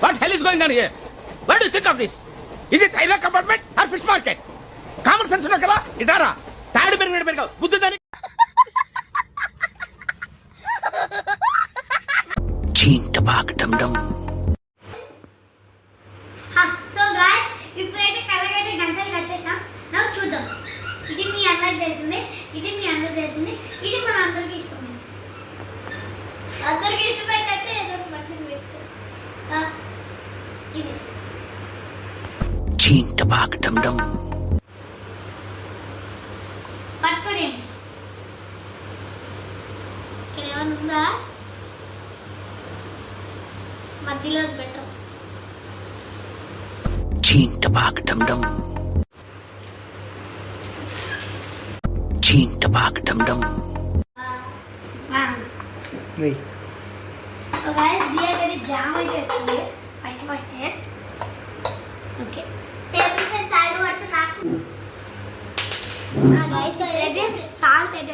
What hell is going on here? What do you think of this? Is it railway compartment or fish market? Common sense ఉన్నా కదా ఇటారా తాడు పెరిగినట్టు బుద్ధి దాని చీంట బాగ్ డమ్ డమ్. So guys ఇప్పుడైతే కలగైతే గంటలు కట్టేసాం. నాకు చూద్దాం. ఇది మీ అందరికి తెలిసింది, ఇది మీ అందరికి తెలిసింది, ఇది మన అందరికి ఇష్టమైంది. అందరికి ఇష్టమైతే ఏదో మంచిది పెట్టు. ఇది చీంట బాగ్ డమ్ డమ్. పట్టుకోండి. ఇక్కడ ఏమైనా ఉందా? మధ్యలో పెట్టు. చీంట బాగ్ డమ్ డమ్. చీంట బాగ్ డమ్ డమ్. సో గాయ్స్ దియా కది జామ్ అయితే వచ్చింది ఫస్ట్ ఓకే టేబుల్ పై సైడ్ పట్టు నాకు. గాయ్స్ ఇది సాల్ట్ అయితే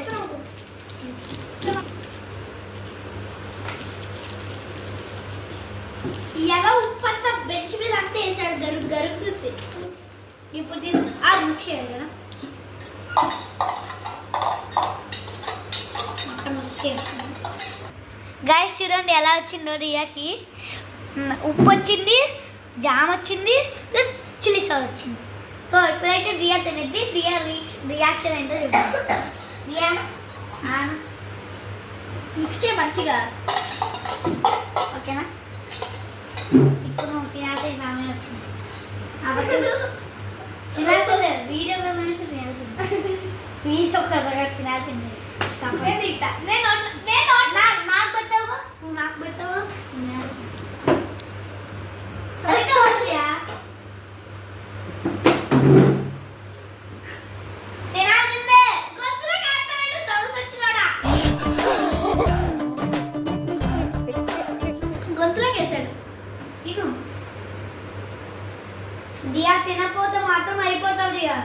ఇలాగా ఉప్పు అంతా బెంచ్ మీద అంతా వేసాడు, గరుగుతుంది. ఇప్పుడు దీన్ని మిక్స్ చేయాలి కదా, గాయస్ చూడండి ఎలా వచ్చిందో రియాకి. ఉప్పు వచ్చింది, జామ్ వచ్చింది, ప్లస్ చిల్లీ సాస్ వచ్చింది. సో ఇప్పుడైతే రియా తినేది. రియాక్షన్ ఏంటో చూద్దాం. రియా మిక్స్ చేయ మంచిగా, ఓకేనా? ఇప్పుడు నువ్వు తినాల్సిన సమయం వచ్చింది కాబట్టి తినాల్సిందే. వీడియో కదగా తినాల్సిందే. నాకు పెట్టావు, నువ్వు నాకు పెట్టావు. సరిగ్గా వచ్చియా తినాల్సిందే. గొంతులో కాస్తాడు తలుసు వచ్చినాడా, గొంతులోకి వేసాడు. తిను. దియా తినకపోతే మాత్రం అయిపోతావు దియా.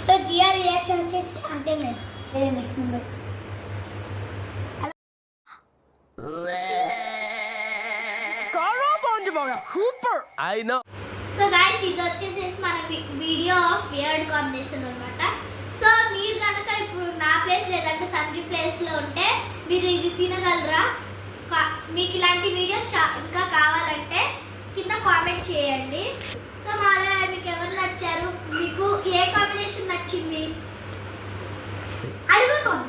సో దియా రియాక్షన్ వచ్చేసి అంతే. లేదు నెక్స్ట్ ముందు సో గైస్ ఇది వచ్చేసేసి మన వీడియో ఆఫ్ వియర్డ్ కాంబినేషన్ అనమాట. సో మీరు కనుక ఇప్పుడు నా ప్లేస్ లేదంటే సంజు ప్లేస్లో ఉంటే మీరు ఇది తినగలరా? మీకు ఇలాంటి వీడియోస్ ఇంకా కావాలంటే కింద కామెంట్ చేయండి. సో మాలా మీకు ఎవరు నచ్చారు, మీకు ఏ కాంబినేషన్ నచ్చింది అడుగుకోండి.